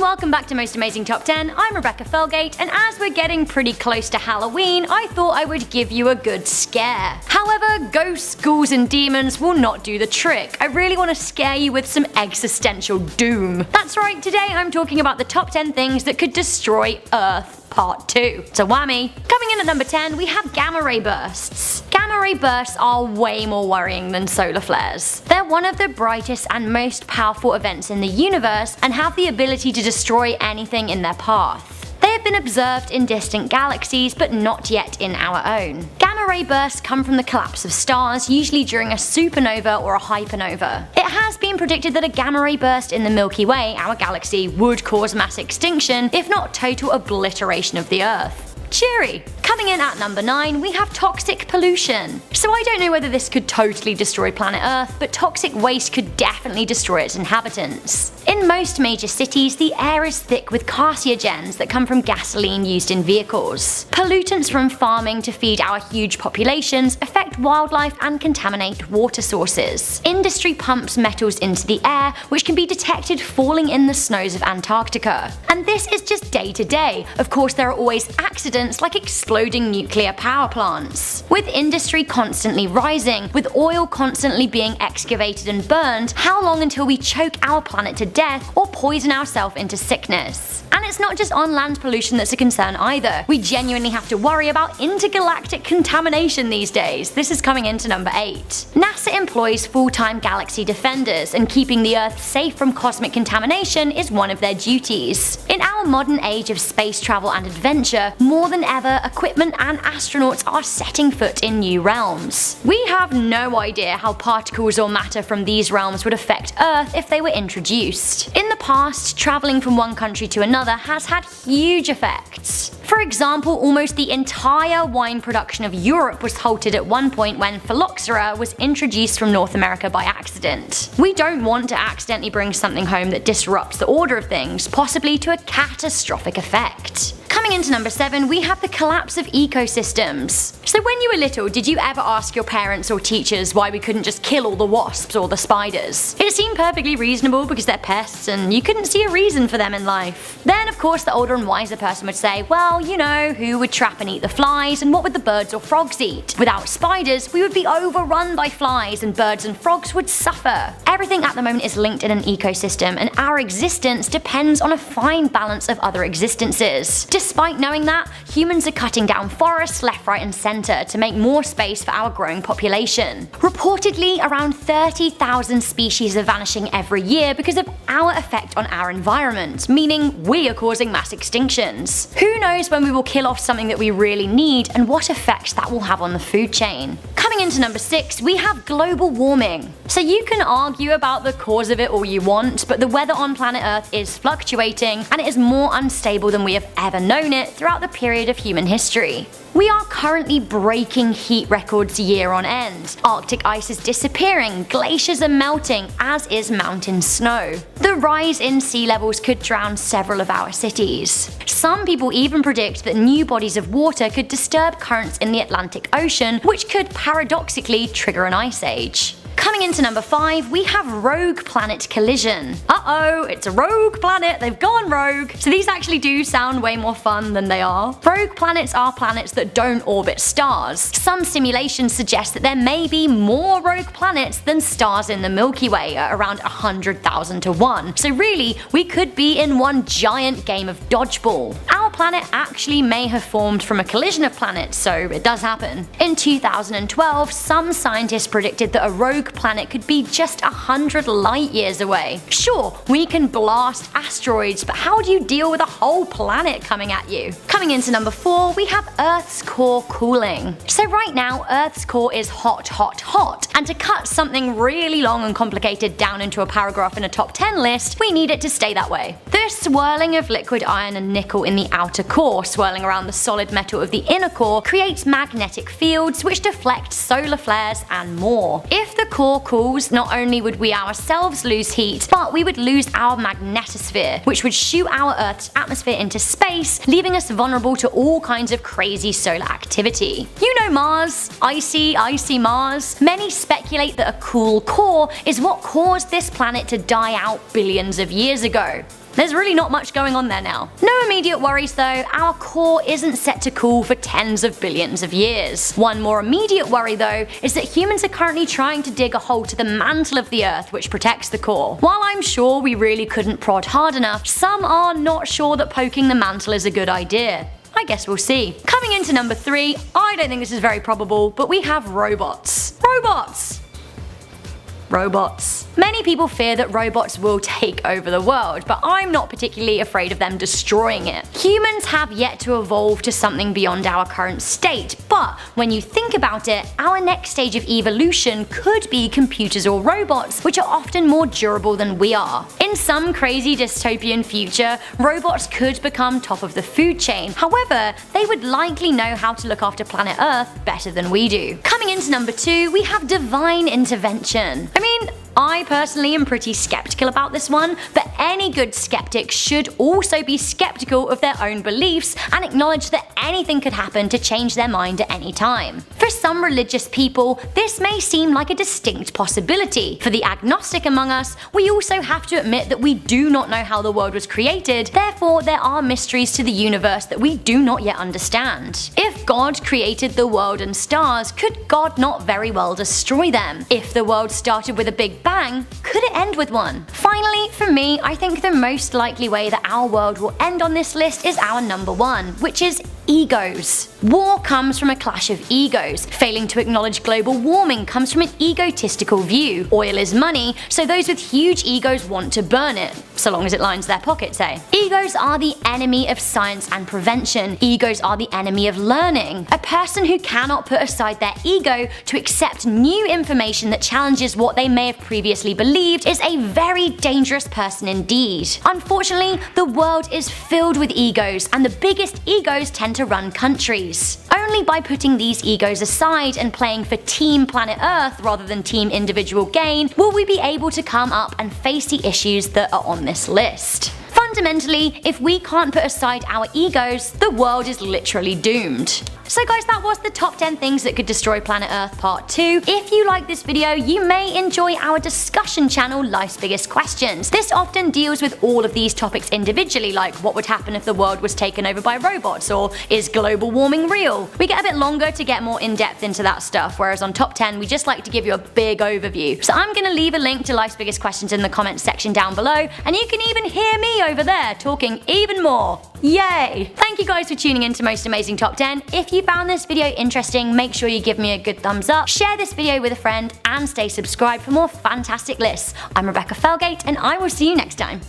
and welcome back to Most Amazing Top 10. I'm Rebecca Felgate, and as we're getting pretty close to Halloween, I thought I would give you a good scare. However, ghosts, ghouls, and demons will not do the trick. I really want to scare you with some existential doom. That's right, today I'm talking about the top 10 things that could destroy Earth. Part 2. So whammy. Coming in at number 10, we have gamma ray bursts. Gamma ray bursts are way more worrying than solar flares. They're one of the brightest and most powerful events in the universe and have the ability to destroy anything in their path. They have been observed in distant galaxies, but not yet in our own. Gamma ray bursts come from the collapse of stars, usually during a supernova or a hypernova. It has been predicted that a gamma ray burst in the Milky Way, our galaxy, would cause mass extinction, if not total obliteration of the Earth. Cheery! Coming in at number 9, we have toxic pollution. So I don't know whether this could totally destroy planet Earth, but toxic waste could definitely destroy its inhabitants. In most major cities, the air is thick with carcinogens that come from gasoline used in vehicles. Pollutants from farming to feed our huge populations affect wildlife and contaminate water sources. Industry pumps metals into the air, which can be detected falling in the snows of Antarctica. And this is just day to day. Of course, there are always accidents like exploding nuclear power plants. With industry constantly rising, with oil constantly being excavated and burned, how long until we choke our planet to death or poison ourselves into sickness? And it's not just on-land pollution that's a concern either. We genuinely have to worry about intergalactic contamination these days. This is coming into number 8. NASA employs full-time galaxy defenders, and keeping the Earth safe from cosmic contamination is one of their duties. In our modern age of space travel and adventure, more than ever, equipment and astronauts are setting foot in new realms. We have no idea how particles or matter from these realms would affect Earth if they were introduced. In the past, traveling from one country to another has had huge effects. For example, almost the entire wine production of Europe was halted at one point when phylloxera was introduced from North America by accident. We don't want to accidentally bring something home that disrupts the order of things, possibly to a catastrophic effect. Coming into number 7, we have the collapse of ecosystems. So when you were little, did you ever ask your parents or teachers why we couldn't just kill all the wasps or the spiders? It seemed perfectly reasonable because they're pests and you couldn't see a reason for them in life. Then of course the older and wiser person would say, well, you know, who would trap and eat the flies, and what would the birds or frogs eat? Without spiders, we would be overrun by flies and birds and frogs would suffer. Everything at the moment is linked in an ecosystem, and our existence depends on a fine balance of other existences. Despite knowing that, humans are cutting down forests left, right and centre to make more space for our growing population. Reportedly, around 30,000 species are vanishing every year because of our effect on our environment, meaning we are causing mass extinctions. Who knows when we will kill off something that we really need and what effects that will have on the food chain. Coming into number 6, we have global warming. So you can argue about the cause of it all you want, but the weather on planet Earth is fluctuating and it is more unstable than we have ever known it throughout the period of human history. We are currently breaking heat records year on end. Arctic ice is disappearing, glaciers are melting, as is mountain snow. The rise in sea levels could drown several of our cities. Some people even predict that new bodies of water could disturb currents in the Atlantic Ocean, which could paradoxically trigger an ice age. Coming into number 5, we have rogue planet collision. Uh-oh, it's a rogue planet, they've gone rogue. So these actually do sound way more fun than they are. Rogue planets are planets that don't orbit stars. Some simulations suggest that there may be more rogue planets than stars in the Milky Way at around 100,000 to 1. So really, we could be in one giant game of dodgeball. Our planet actually may have formed from a collision of planets, so it does happen. In 2012, some scientists predicted that a rogue planet could be just 100 light years away. Sure, we can blast asteroids, but how do you deal with a whole planet coming at you? Coming into number 4, we have Earth's core cooling. So right now, Earth's core is hot, hot, hot, and to cut something really long and complicated down into a paragraph in a top 10 list, we need it to stay that way. The swirling of liquid iron and nickel in the outer core swirling around the solid metal of the inner core creates magnetic fields which deflect solar flares and more. If the core cools, not only would we ourselves lose heat, but we would lose our magnetosphere, which would shoot our Earth's atmosphere into space, leaving us vulnerable to all kinds of crazy solar activity. You know Mars, icy Mars. Many speculate that a cool core is what caused this planet to die out billions of years ago. There's really not much going on there now. No immediate worries though, our core isn't set to cool for tens of billions of years. One more immediate worry though is that humans are currently trying to dig a hole to the mantle of the Earth which protects the core. While I'm sure we really couldn't prod hard enough, some are not sure that poking the mantle is a good idea. I guess we'll see. Coming into number 3, I don't think this is very probable, but we have robots. Robots. Many people fear that robots will take over the world, but I'm not particularly afraid of them destroying it. Humans have yet to evolve to something beyond our current state, but when you think about it, our next stage of evolution could be computers or robots, which are often more durable than we are. In some crazy dystopian future, robots could become top of the food chain. However, they would likely know how to look after planet Earth better than we do. Coming into number 2, we have divine intervention. I personally am pretty skeptical about this one, but any good skeptic should also be skeptical of their own beliefs and acknowledge that anything could happen to change their mind at any time. For some religious people, this may seem like a distinct possibility. For the agnostic among us, we also have to admit that we do not know how the world was created, therefore there are mysteries to the universe that we do not yet understand. If God created the world and stars, could God not very well destroy them? If the world started with a big bang, could it end with one? Finally, for me, I think the most likely way that our world will end on this list is our number 1, which is egos. War comes from a clash of egos. Failing to acknowledge global warming comes from an egotistical view. Oil is money, so those with huge egos want to burn it, so long as it lines their pockets, eh? Egos are the enemy of science and prevention. Egos are the enemy of learning. A person who cannot put aside their ego to accept new information that challenges what they may have previously believed is a very dangerous person indeed. Unfortunately, the world is filled with egos, and the biggest egos tend to run countries. Only by putting these egos aside and playing for Team Planet Earth rather than Team Individual Gain will we be able to come up and face the issues that are on this list. Fundamentally, if we can't put aside our egos, the world is literally doomed. So guys, that was the top 10 things that could destroy planet Earth part 2. If you like this video, you may enjoy our discussion channel, Life's Biggest Questions. This often deals with all of these topics individually, like what would happen if the world was taken over by robots, or is global warming real? We get a bit longer to get more in-depth into that stuff, whereas on top 10 we just like to give you a big overview. So I'm gonna leave a link to Life's Biggest Questions in the comments section down below, and you can even hear me over there talking even more. Yay! Thank you guys for tuning in to Most Amazing Top 10. If you found this video interesting, make sure you give me a good thumbs up, share this video with a friend, and stay subscribed for more fantastic lists. I'm Rebecca Felgate, and I will see you next time.